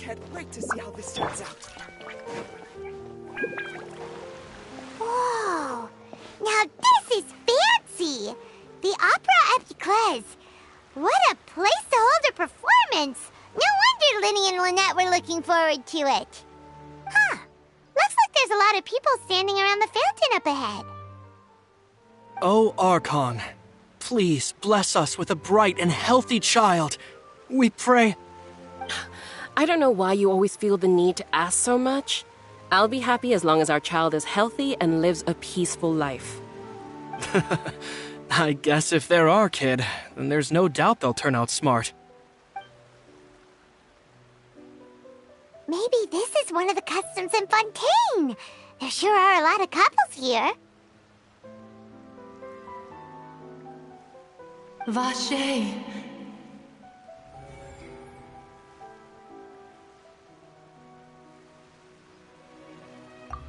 can't wait to see how this turns out. Whoa! Now this is fancy! The Opera Epiclese. What a place to hold a performance! No wonder Linny and Lynette were looking forward to it. Huh. Looks like there's a lot of people standing around the fountain up ahead. Oh, Archon, please bless us with a bright and healthy child. We pray. I don't know why you always feel the need to ask so much. I'll be happy as long as our child is healthy and lives a peaceful life. I guess if they're our kid, then there's no doubt they'll turn out smart. Maybe this is one of the customs in Fontaine. There sure are a lot of couples here. Vache.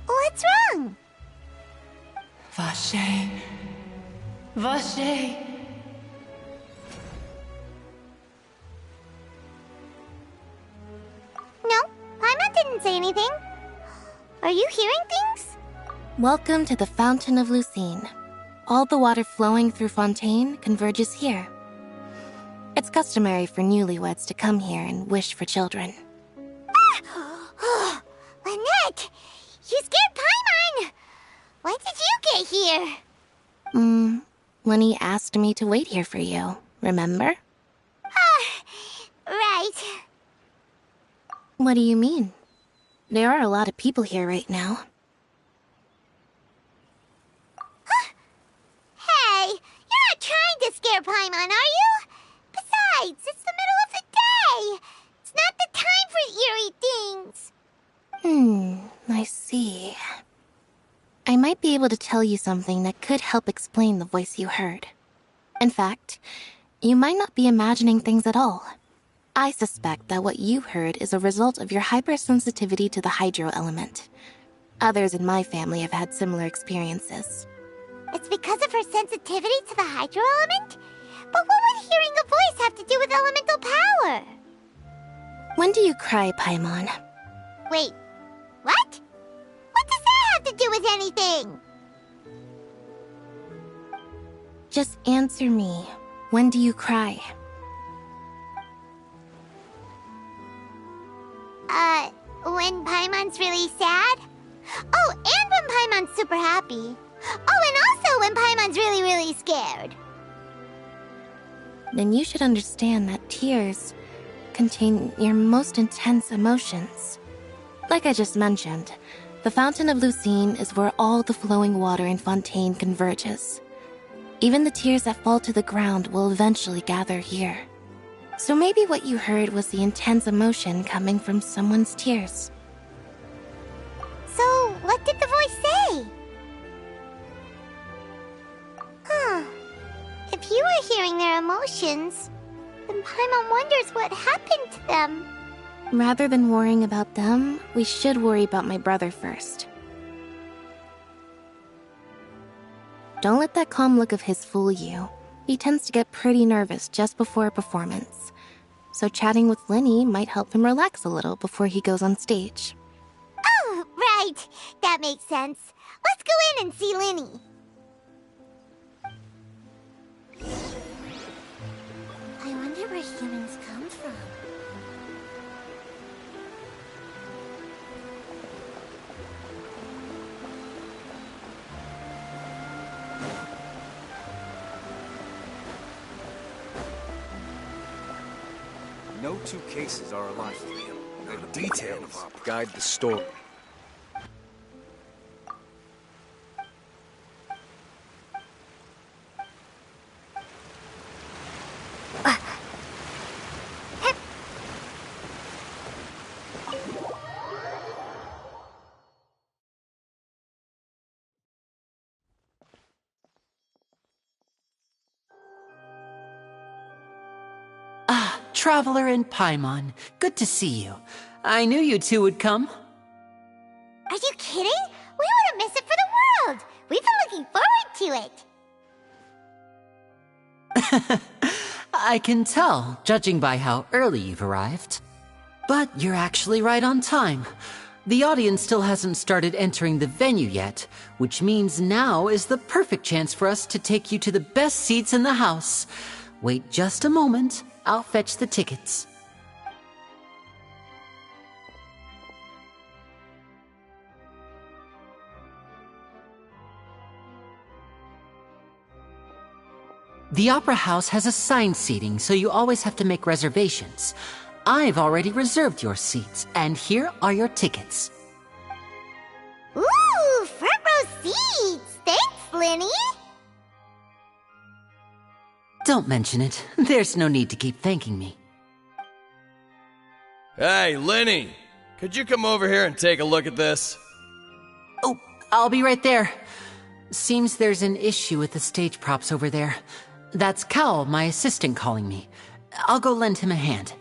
What's wrong? Vache. Vache. No, Paimon didn't say anything. Are you hearing things? Welcome to the Fountain of Lucine. All the water flowing through Fontaine converges here. It's customary for newlyweds to come here and wish for children. Ah! Lynette! You scared Paimon! When did you get here? Lenny asked me to wait here for you, remember? Right. What do you mean? There are a lot of people here right now. Hey, you're not trying to scare Paimon, are you? Besides, it's the middle of the day. It's not the time for eerie things. I see. I might be able to tell you something that could help explain the voice you heard. In fact, you might not be imagining things at all. I suspect that what you heard is a result of your hypersensitivity to the hydro element. Others in my family have had similar experiences. It's because of her sensitivity to the hydro element? But what would hearing a voice have to do with elemental power? When do you cry, Paimon? Wait, what? What does that have to do with anything? Just answer me. When do you cry? When Paimon's really sad? Oh, and when Paimon's super happy. Oh, and also when Paimon's really, really scared. Then you should understand that tears contain your most intense emotions. Like I just mentioned, the Fountain of Lucine is where all the flowing water in Fontaine converges. Even the tears that fall to the ground will eventually gather here. So maybe what you heard was the intense emotion coming from someone's tears. So, what did the voice say? If you were hearing their emotions, then Paimon wonders what happened to them. Rather than worrying about them, we should worry about my brother first. Don't let that calm look of his fool you. He tends to get pretty nervous just before a performance. So chatting with Linny might help him relax a little before he goes on stage. Oh, right. That makes sense. Let's go in and see Linny. I wonder where humans come from. No two cases are alike. The details guide the story. Traveler and Paimon, good to see you. I knew you two would come. Are you kidding? We wouldn't miss it for the world. We've been looking forward to it. I can tell, judging by how early you've arrived. But you're actually right on time. The audience still hasn't started entering the venue yet, which means now is the perfect chance for us to take you to the best seats in the house. Wait just a moment. I'll fetch the tickets. The Opera House has assigned seating, so you always have to make reservations. I've already reserved your seats, and here are your tickets. Ooh, front row seats! Thanks, Linny! Don't mention it. There's no need to keep thanking me. Hey, Lenny! Could you come over here and take a look at this? Oh, I'll be right there. Seems there's an issue with the stage props over there. That's Cal, my assistant, calling me. I'll go lend him a hand.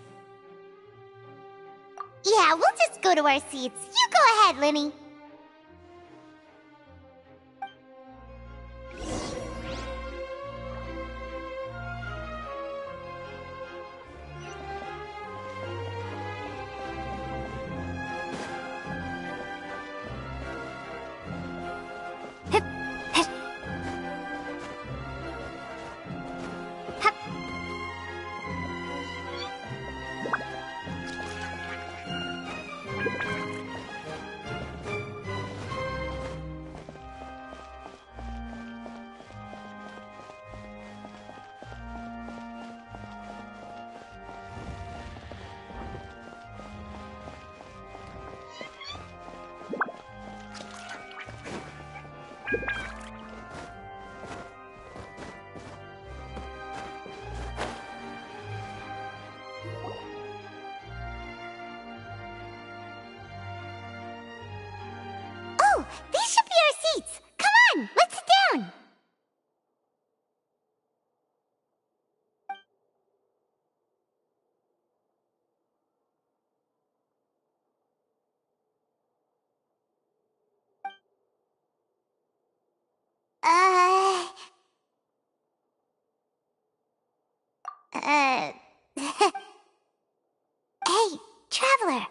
Yeah, we'll just go to our seats. You go ahead, Linny. Oh, these should be our seats. Come on, let's sit down. Uh... Hey, Traveler.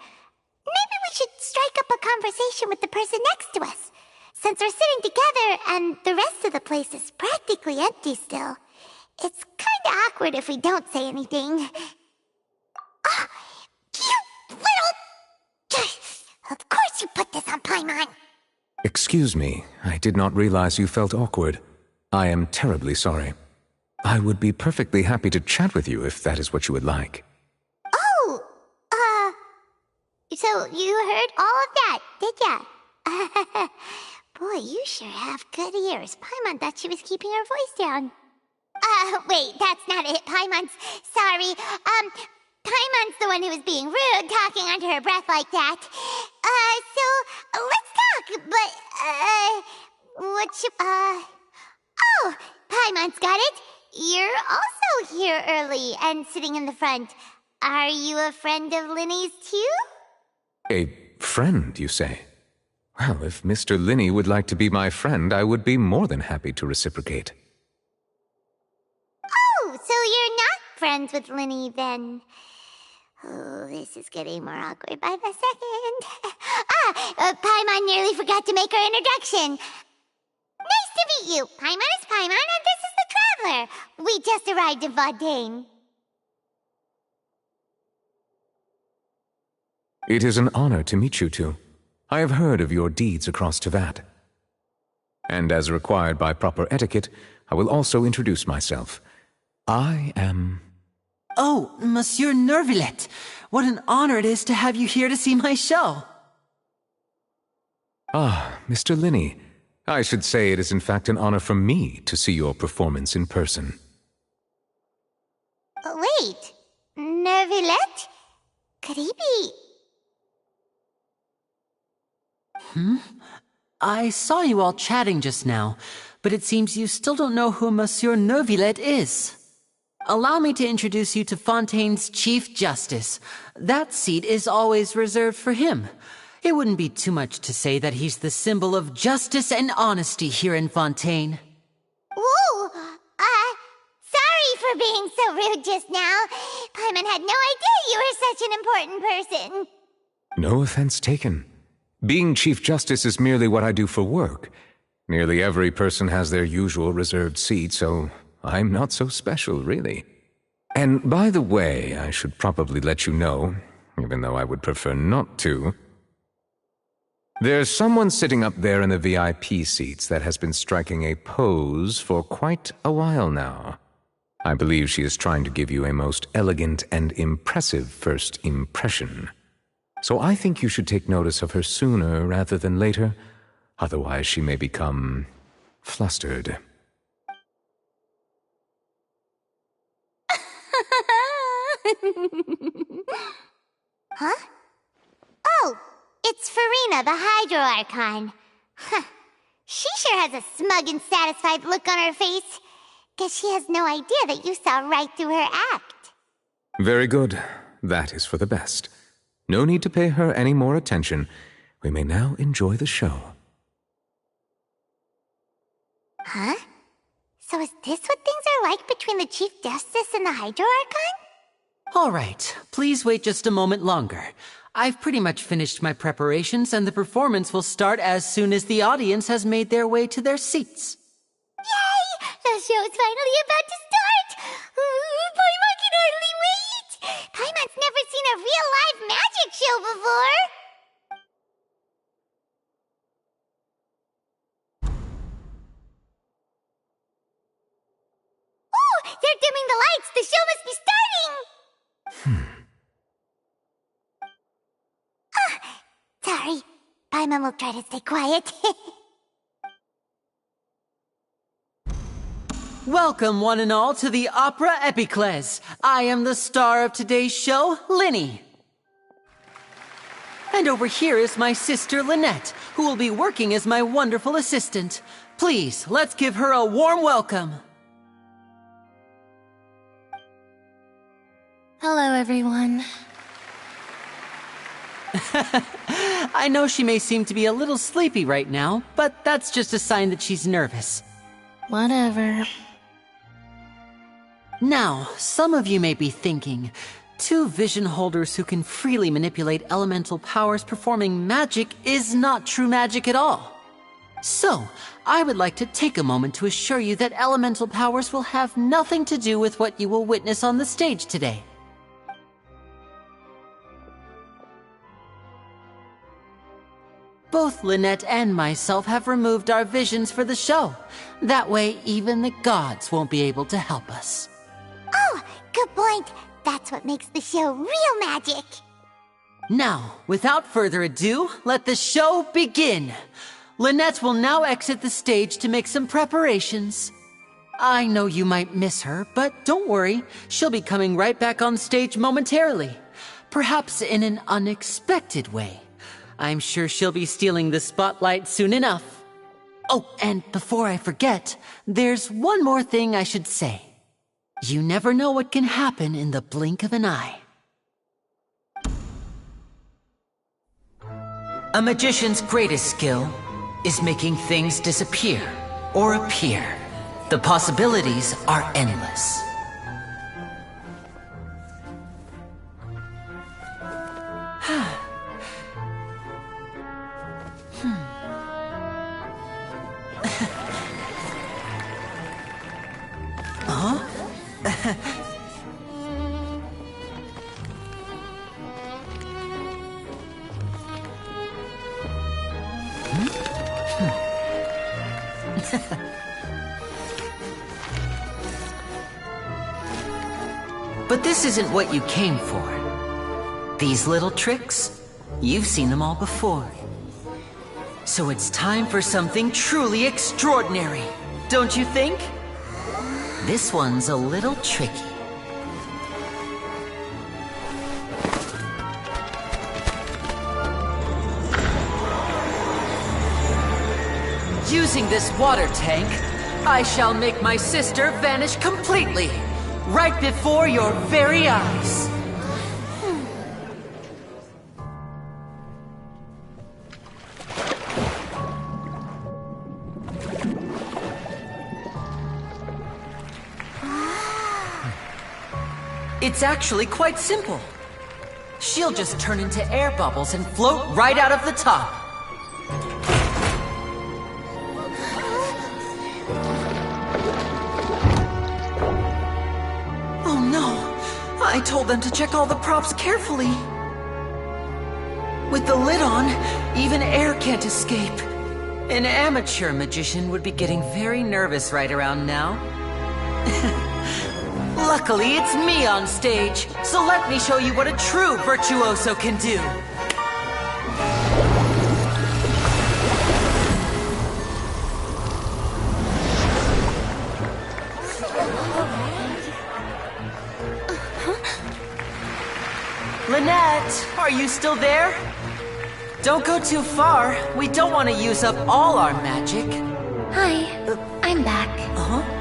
Maybe we should strike up a conversation with the person next to us. Since we're sitting together and the rest of the place is practically empty still, it's kinda awkward if we don't say anything. Oh, you little... Of course you put this on Paimon. Excuse me, I did not realize you felt awkward. I am terribly sorry. I would be perfectly happy to chat with you if that is what you would like. Oh, so you heard all of that, did ya? Boy, you sure have good ears. Paimon thought she was keeping her voice down. Wait, that's not it, Paimon's... Sorry, Paimon's the one who was being rude, talking under her breath like that. So, let's talk, but, what should... Oh, Paimon's got it. You're also here early and sitting in the front. Are you a friend of Linny's, too? A friend, you say? Well, if Mr. Linny would like to be my friend, I would be more than happy to reciprocate. Oh, so you're not friends with Linny, then? Oh, this is getting more awkward by the second. Paimon nearly forgot to make her introduction. Nice to meet you. Paimon is Paimon, and this is the Traveler. We just arrived in Vaudain. It is an honor to meet you two. I have heard of your deeds across Teyvat. And as required by proper etiquette, I will also introduce myself. I am... Oh, Monsieur Nervillet! What an honor it is to have you here to see my show! Ah, Mr. Linny. I should say it is in fact an honor for me to see your performance in person. Wait, Nervillet? Could he be... I saw you all chatting just now, but it seems you still don't know who Monsieur Nervillet is. Allow me to introduce you to Fontaine's Chief Justice. That seat is always reserved for him. It wouldn't be too much to say that he's the symbol of justice and honesty here in Fontaine. Ooh, sorry for being so rude just now. Paimon had no idea you were such an important person. No offense taken. Being Chief Justice is merely what I do for work. Nearly every person has their usual reserved seat, so I'm not so special, really. And by the way, I should probably let you know, even though I would prefer not to. There's someone sitting up there in the VIP seats that has been striking a pose for quite a while now. I believe she is trying to give you a most elegant and impressive first impression. So I think you should take notice of her sooner rather than later, otherwise she may become flustered. Huh? Oh, it's Farina, the Hydro Archon. Huh. She sure has a smug and satisfied look on her face. Guess she has no idea that you saw right through her act. Very good. That is for the best. No need to pay her any more attention. We may now enjoy the show. Huh? So is this what things are like between the Chief Justice and the Hydro Archon? All right, please wait just a moment longer. I've pretty much finished my preparations, and the performance will start as soon as the audience has made their way to their seats. Yay! The show's finally about to start! Paimon can hardly wait! Paimon's never seen a real live magic show before! Oh! They're dimming the lights! The show must be starting! Sorry. Paimon will try to stay quiet. Welcome, one and all, to the Opera Epiclese. I am the star of today's show, Linny. And over here is my sister, Lynette, who will be working as my wonderful assistant. Please, let's give her a warm welcome. Hello, everyone. I know she may seem to be a little sleepy right now, but that's just a sign that she's nervous. Whatever. Now, some of you may be thinking, two vision holders who can freely manipulate elemental powers performing magic is not true magic at all. So, I would like to take a moment to assure you that elemental powers will have nothing to do with what you will witness on the stage today. Both Lynette and myself have removed our visions for the show. That way, even the gods won't be able to help us. Oh, good point. That's what makes the show real magic. Now, without further ado, let the show begin. Lynette will now exit the stage to make some preparations. I know you might miss her, but don't worry. She'll be coming right back on stage momentarily. Perhaps in an unexpected way. I'm sure she'll be stealing the spotlight soon enough. Oh, and before I forget, there's one more thing I should say. You never know what can happen in the blink of an eye. A magician's greatest skill is making things disappear or appear. The possibilities are endless. But this isn't what you came for. These little tricks, you've seen them all before. So it's time for something truly extraordinary, don't you think? This one's a little tricky. Using this water tank, I shall make my sister vanish completely, right before your very eyes. It's actually quite simple. She'll just turn into air bubbles and float right out of the top. Oh no! I told them to check all the props carefully. With the lid on, even air can't escape. An amateur magician would be getting very nervous right around now. Luckily, it's me on stage, so let me show you what a true virtuoso can do. Lynette, are you still there? Don't go too far. We don't want to use up all our magic. Hi, I'm back. Uh-huh.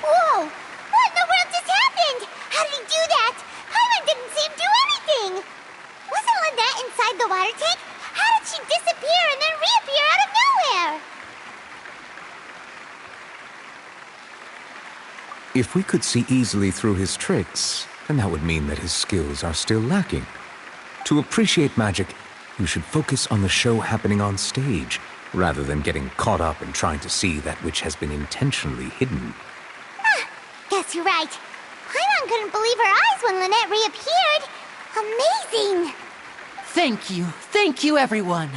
Whoa! What in the world just happened? How did he do that? Hyman didn't see him do anything! Wasn't Lynette inside the water tank? How did she disappear and then reappear out of nowhere? If we could see easily through his tricks, then that would mean that his skills are still lacking. To appreciate magic, you should focus on the show happening on stage, rather than getting caught up in trying to see that which has been intentionally hidden. Guess you're right. Paimon couldn't believe her eyes when Lynette reappeared. Amazing! Thank you everyone.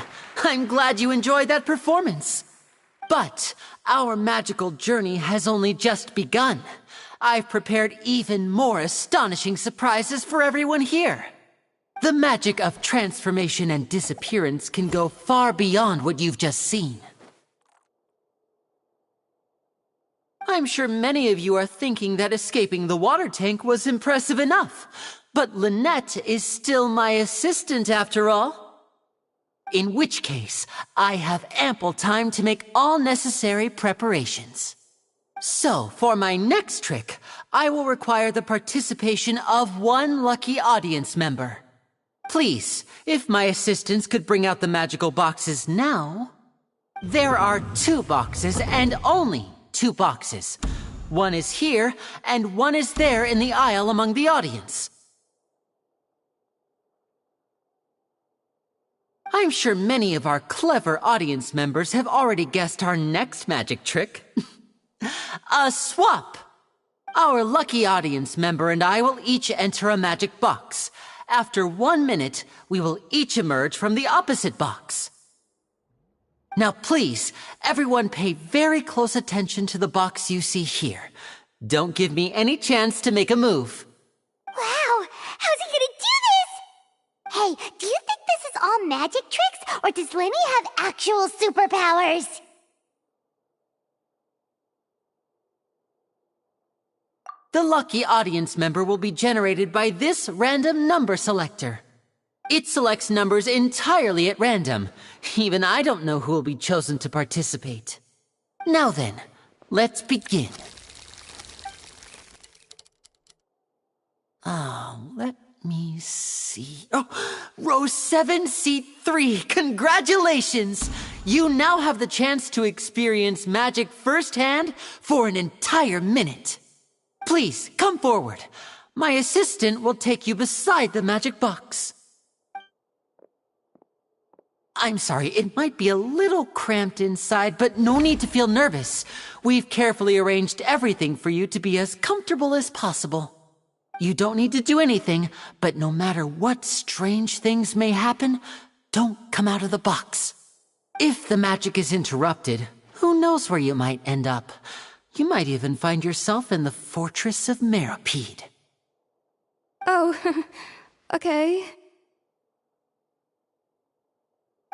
I'm glad you enjoyed that performance. But our magical journey has only just begun. I've prepared even more astonishing surprises for everyone here. The magic of transformation and disappearance can go far beyond what you've just seen. I'm sure many of you are thinking that escaping the water tank was impressive enough, but Lynette is still my assistant after all. In which case, I have ample time to make all necessary preparations. So, for my next trick, I will require the participation of one lucky audience member. Please, if my assistants could bring out the magical boxes now. There are 2 boxes and only 2 boxes. One is here, and one is there in the aisle among the audience. I'm sure many of our clever audience members have already guessed our next magic trick. A swap! Our lucky audience member and I will each enter a magic box. After 1 minute, we will each emerge from the opposite box. Now please, everyone pay very close attention to the box you see here. Don't give me any chance to make a move. Wow! How's he gonna do this? Hey, do you think this is all magic tricks, or does Lenny have actual superpowers? The lucky audience member will be generated by this random number selector. It selects numbers entirely at random. Even I don't know who will be chosen to participate. Now then, let's begin. Let me see. Oh, row 7, seat 3. Congratulations! You now have the chance to experience magic firsthand for an entire minute. Please, come forward. My assistant will take you beside the magic box. I'm sorry, it might be a little cramped inside, but no need to feel nervous. We've carefully arranged everything for you to be as comfortable as possible. You don't need to do anything, but no matter what strange things may happen, don't come out of the box. If the magic is interrupted, who knows where you might end up? You might even find yourself in the Fortress of Meropide. Oh, okay.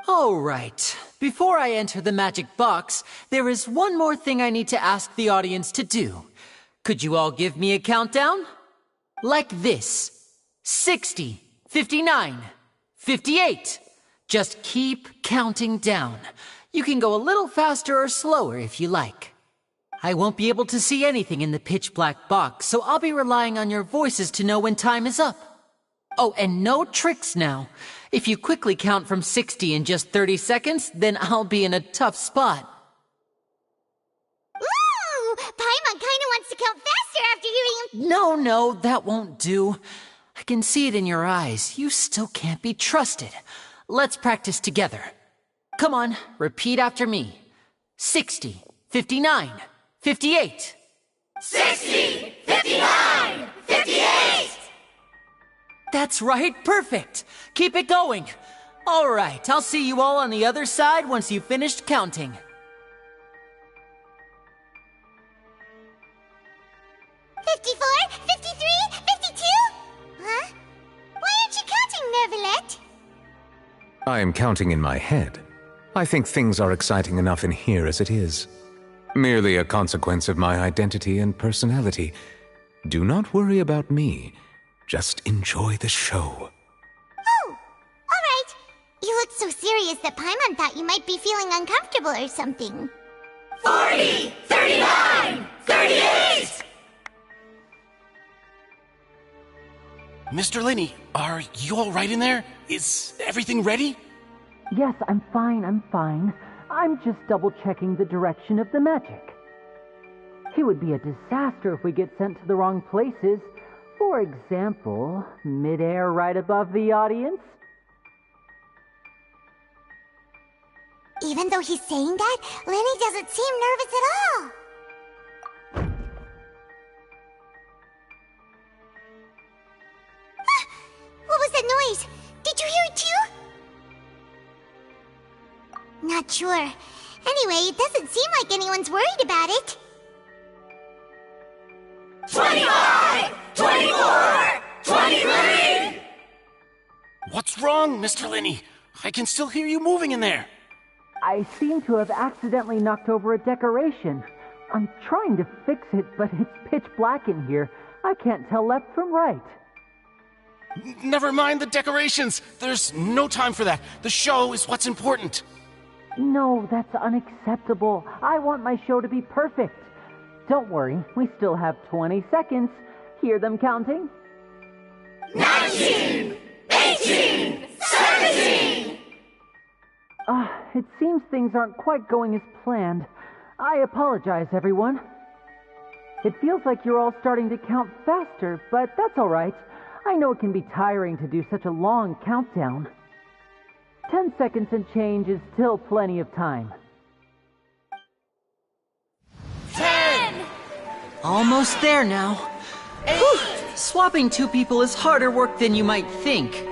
All right. Before I enter the magic box, there is one more thing I need to ask the audience to do. Could you all give me a countdown? Like this. 60, 59, 58. Just keep counting down. You can go a little faster or slower if you like. I won't be able to see anything in the pitch black box, so I'll be relying on your voices to know when time is up. Oh, and no tricks now. If you quickly count from 60 in just 30 seconds, then I'll be in a tough spot. Ooh! Paimon kinda wants to count faster after hearing him. No, that won't do. I can see it in your eyes. You still can't be trusted. Let's practice together. Come on, repeat after me. 60, 59, 58. 60, 59, 58! That's right, perfect. Keep it going. All right, I'll see you all on the other side once you've finished counting. 54, 53, 52? Huh? Why aren't you counting, Nervalet? I am counting in my head. I think things are exciting enough in here as it is. Merely a consequence of my identity and personality. Do not worry about me. Just enjoy the show. Oh, all right. You looked so serious that Paimon thought you might be feeling uncomfortable or something. 40, 39, 38! Mr. Linney, are you all right in there? Is everything ready? Yes, I'm fine. I'm just double-checking the direction of the magic. It would be a disaster if we get sent to the wrong places. For example, midair right above the audience. Even though he's saying that, Lenny doesn't seem nervous at all. Ah, what was that noise? Did you hear it too? Not sure. Anyway, it doesn't seem like anyone's worried about it. 25, 24, 23! What's wrong, Mr. Linney? I can still hear you moving in there. I seem to have accidentally knocked over a decoration. I'm trying to fix it, but it's pitch black in here. I can't tell left from right. Never mind the decorations. There's no time for that. The show is what's important. No, that's unacceptable. I want my show to be perfect. Don't worry, we still have 20 seconds. Hear them counting? 19, 18, 17! It seems things aren't quite going as planned. I apologize, everyone. It feels like you're all starting to count faster, but that's all right. I know it can be tiring to do such a long countdown. 10 seconds and change is still plenty of time. 10! Almost there now. Whew. Swapping two people is harder work than you might think.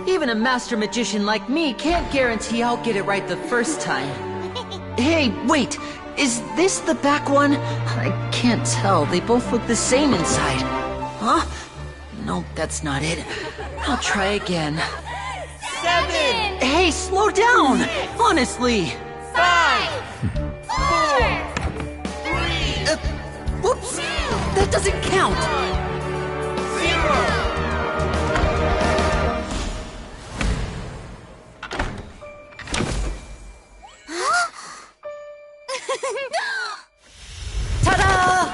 Even a master magician like me can't guarantee I'll get it right the first time. Hey, wait! Is this the back one? I can't tell. They both look the same inside. Huh? Nope, that's not it. I'll try again. 7! Hey, slow down! Honestly! 5! 4! 3! Whoops! That doesn't count! 0! Ta-da!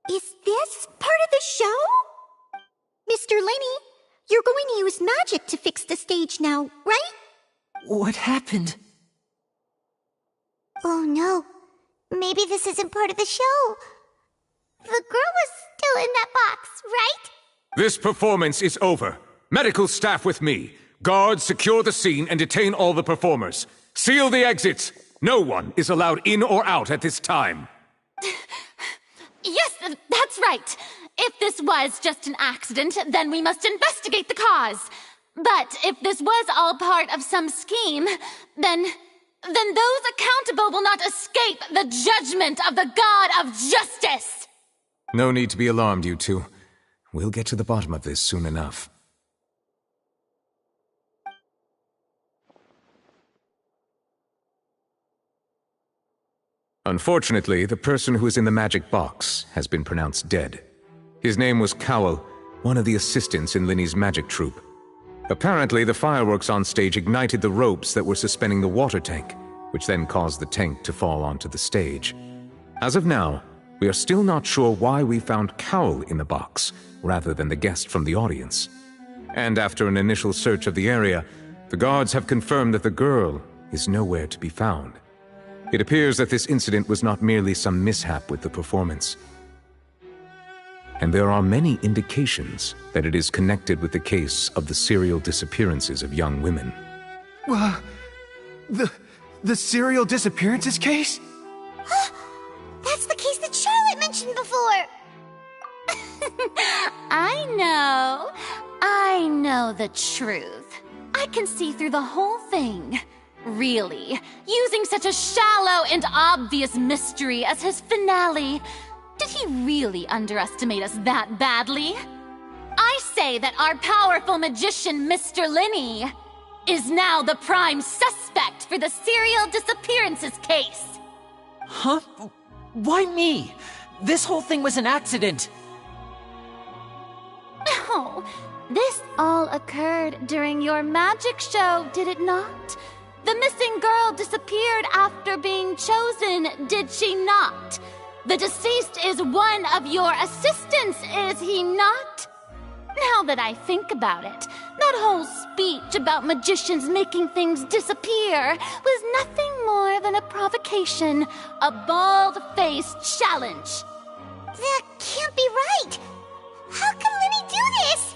Is this part of the show? Mr. Lenny, you're going to use magic to fix the stage now, right? What happened? Oh no. Maybe this isn't part of the show. The girl was still in that box, right? This performance is over. Medical staff with me. Guards, secure the scene and detain all the performers. Seal the exits. No one is allowed in or out at this time. Yes, that's right. If this was just an accident, then we must investigate the cause. But if this was all part of some scheme, then those accountable will not escape the judgment of the God of Justice! No need to be alarmed, you two. We'll get to the bottom of this soon enough. Unfortunately, the person who is in the magic box has been pronounced dead. His name was Cowell, one of the assistants in Linny's magic troupe. Apparently, the fireworks on stage ignited the ropes that were suspending the water tank, which then caused the tank to fall onto the stage. As of now, we are still not sure why we found Cowell in the box, rather than the guest from the audience. And after an initial search of the area, the guards have confirmed that the girl is nowhere to be found. It appears that this incident was not merely some mishap with the performance. And there are many indications that it is connected with the case of the serial disappearances of young women. The serial disappearances case? That's the case that Charlotte mentioned before! I know the truth. I can see through the whole thing. Really, using such a shallow and obvious mystery as his finale, did he really underestimate us that badly? I say that our powerful magician, Mr. Linny, is now the prime suspect for the serial disappearances case. Huh? Why me? This whole thing was an accident. No, this all occurred during your magic show, did it not? The missing girl disappeared after being chosen, did she not? The deceased is one of your assistants, is he not? Now that I think about it, that whole speech about magicians making things disappear was nothing more than a provocation, a bald-faced challenge. That can't be right! How can Linny do this?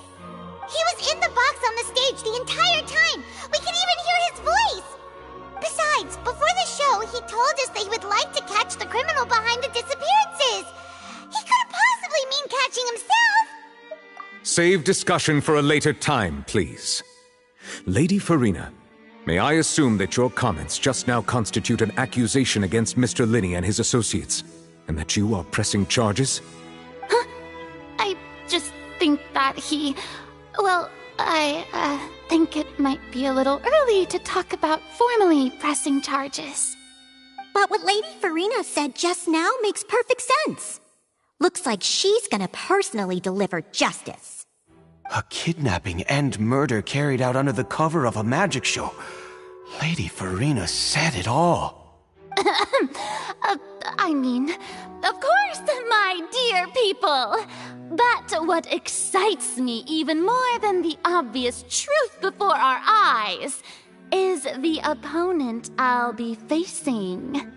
He was in the box on the stage the entire time! We can even hear his voice! Besides, before the show, he told us that he would like to catch the criminal behind the disappearances! He couldn't possibly mean catching himself! Save discussion for a later time, please. Lady Farina, may I assume that your comments just now constitute an accusation against Mr. Linny and his associates, and that you are pressing charges? Huh? I just think that I think it might be a little early to talk about formally pressing charges. But what Lady Farina said just now makes perfect sense. Looks like she's gonna personally deliver justice. A kidnapping and murder carried out under the cover of a magic show. Lady Farina said it all. I mean, of course, my dear people. But what excites me even more than the obvious truth before our eyes is the opponent I'll be facing.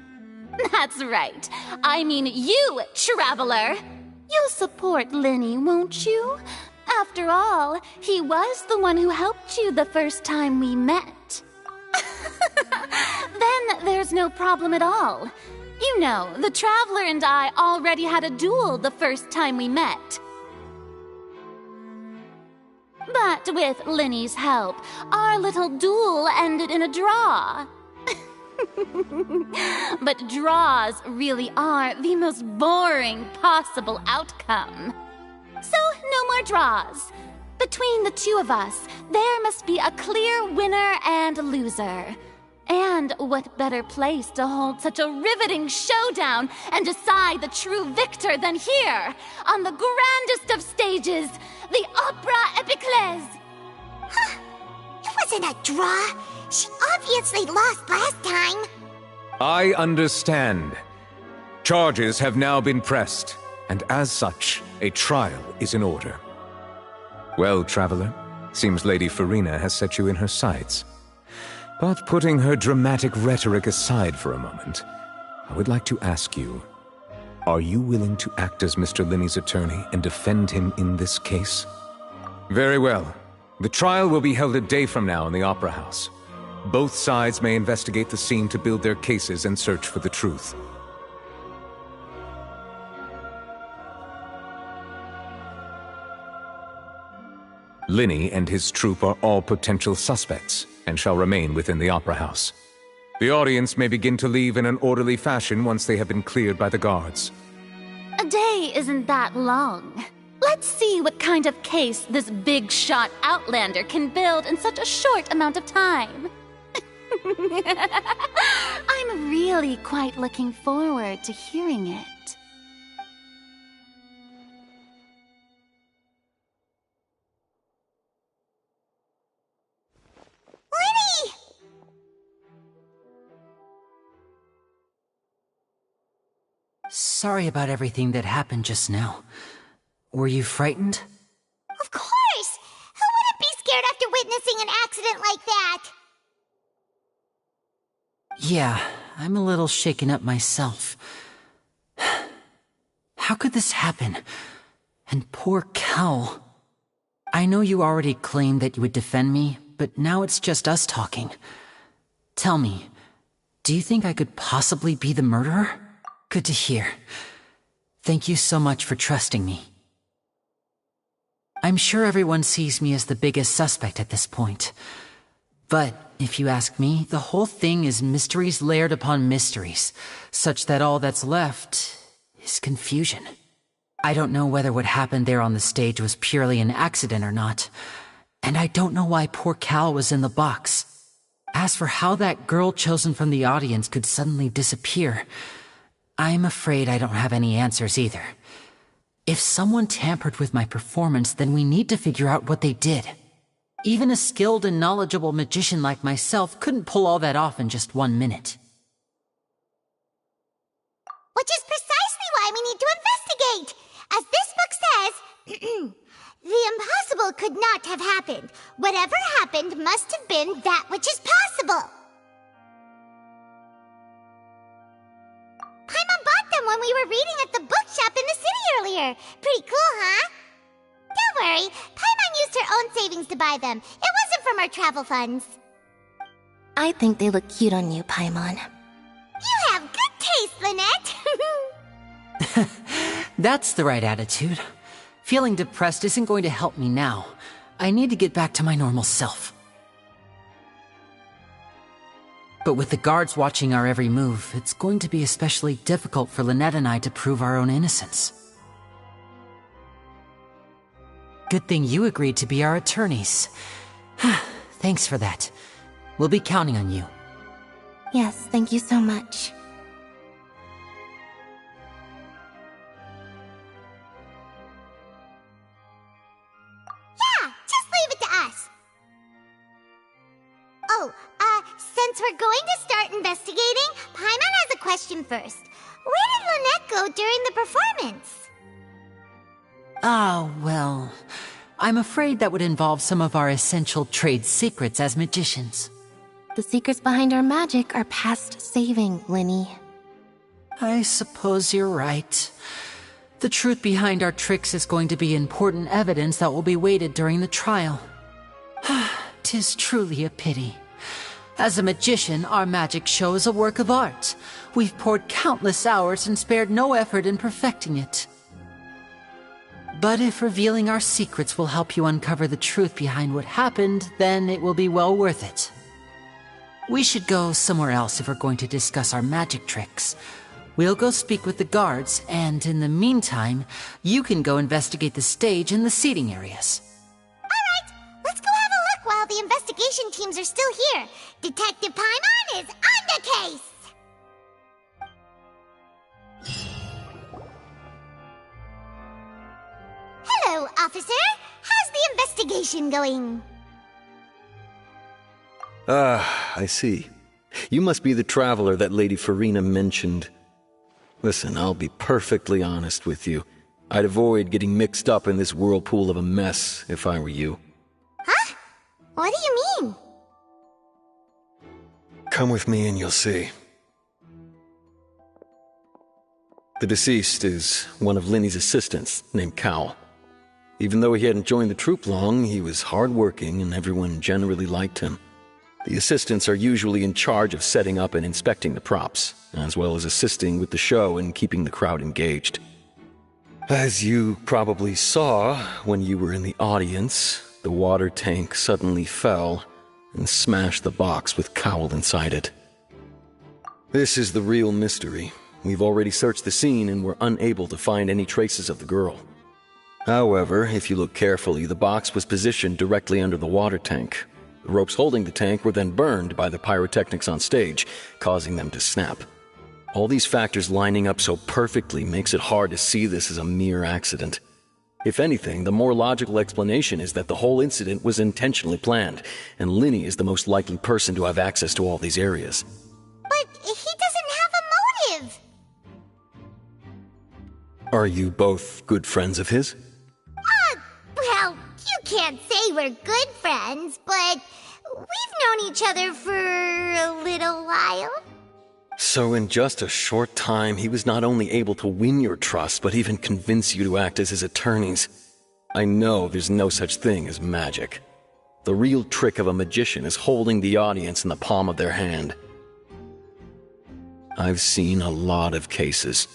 That's right. I mean you, Traveler. You'll support Linny, won't you? After all, he was the one who helped you the first time we met. Then there's no problem at all. You know, the Traveler and I already had a duel the first time we met. But with Linny's help, our little duel ended in a draw. But draws really are the most boring possible outcome. So, no more draws. Between the two of us, there must be a clear winner and loser. And what better place to hold such a riveting showdown and decide the true victor than here, on the grandest of stages, the Opera Epiclese. Huh? It wasn't a draw. She obviously lost last time. I understand. Charges have now been pressed, and as such, a trial is in order. Well, Traveler, seems Lady Farina has set you in her sights. But putting her dramatic rhetoric aside for a moment, I would like to ask you, Are you willing to act as Mr. Linney's attorney and defend him in this case? Very well. The trial will be held a day from now in the Opera House. Both sides may investigate the scene to build their cases and search for the truth. Linney and his troupe are all potential suspects and shall remain within the Opera House. The audience may begin to leave in an orderly fashion once they have been cleared by the guards. A day isn't that long. Let's see what kind of case this big shot outlander can build in such a short amount of time. I'm really quite looking forward to hearing it. Linny! Sorry about everything that happened just now. Were you frightened? Of course! Who wouldn't be scared after witnessing an accident like that? Yeah, I'm a little shaken up myself. How could this happen? And poor Cal. I know you already claimed that you would defend me, but now it's just us talking. Tell me, do you think I could possibly be the murderer? Good to hear. Thank you so much for trusting me. I'm sure everyone sees me as the biggest suspect at this point. But, if you ask me, the whole thing is mysteries layered upon mysteries, such that all that's left is confusion. I don't know whether what happened there on the stage was purely an accident or not, and I don't know why poor Cal was in the box. As for how that girl chosen from the audience could suddenly disappear, I'm afraid I don't have any answers either. If someone tampered with my performance, then we need to figure out what they did. Even a skilled and knowledgeable magician like myself couldn't pull all that off in just 1 minute. Which is precisely why we need to investigate! As this book says, the impossible could not have happened. Whatever happened must have been that which is possible. Paimon bought them when we were reading at the bookshop in the city earlier. Pretty cool, huh? Don't worry, Paimon used her own savings to buy them. It wasn't from our travel funds. I think they look cute on you, Paimon. You have good taste, Lynette! That's the right attitude. Feeling depressed isn't going to help me now. I need to get back to my normal self. But with the guards watching our every move, it's going to be especially difficult for Lynette and I to prove our own innocence. Good thing you agreed to be our attorneys. Thanks for that. We'll be counting on you. Yes, thank you so much. Yeah, just leave it to us. Oh, since we're going to start investigating, Paimon has a question first. Where did Lynette go during the performance? Ah, well, I'm afraid that would involve some of our essential trade secrets as magicians. The secrets behind our magic are past saving, Linny. I suppose you're right. The truth behind our tricks is going to be important evidence that will be weighted during the trial. 'Tis truly a pity. As a magician, our magic show is a work of art. We've poured countless hours and spared no effort in perfecting it. But if revealing our secrets will help you uncover the truth behind what happened, then it will be well worth it. We should go somewhere else if we're going to discuss our magic tricks. We'll go speak with the guards, and in the meantime, you can go investigate the stage and the seating areas. Alright, let's go have a look while the investigation teams are still here. Detective Paimon is on the case! Hello, officer. How's the investigation going? Ah, I see. You must be the traveler that Lady Farina mentioned. Listen, I'll be perfectly honest with you. I'd avoid getting mixed up in this whirlpool of a mess if I were you. Huh? What do you mean? Come with me and you'll see. The deceased is one of Linny's assistants, named Cal. Even though he hadn't joined the troupe long, he was hardworking and everyone generally liked him. The assistants are usually in charge of setting up and inspecting the props, as well as assisting with the show and keeping the crowd engaged. As you probably saw when you were in the audience, the water tank suddenly fell and smashed the box with Cowl inside it. This is the real mystery. We've already searched the scene and were unable to find any traces of the girl. However, if you look carefully, the box was positioned directly under the water tank. The ropes holding the tank were then burned by the pyrotechnics on stage, causing them to snap. All these factors lining up so perfectly makes it hard to see this as a mere accident. If anything, the more logical explanation is that the whole incident was intentionally planned, and Linny is the most likely person to have access to all these areas. But he doesn't have a motive! Are you both good friends of his? Well, you can't say we're good friends, but we've known each other for a little while. So in just a short time, he was not only able to win your trust, but even convince you to act as his attorneys. I know there's no such thing as magic. The real trick of a magician is holding the audience in the palm of their hand. I've seen a lot of cases,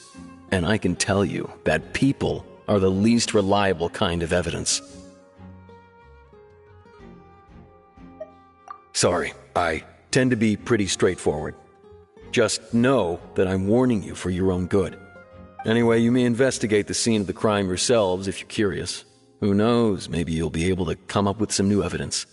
and I can tell you that people are the least reliable kind of evidence. Sorry, I tend to be pretty straightforward. Just know that I'm warning you for your own good. Anyway, you may investigate the scene of the crime yourselves if you're curious. Who knows, maybe you'll be able to come up with some new evidence.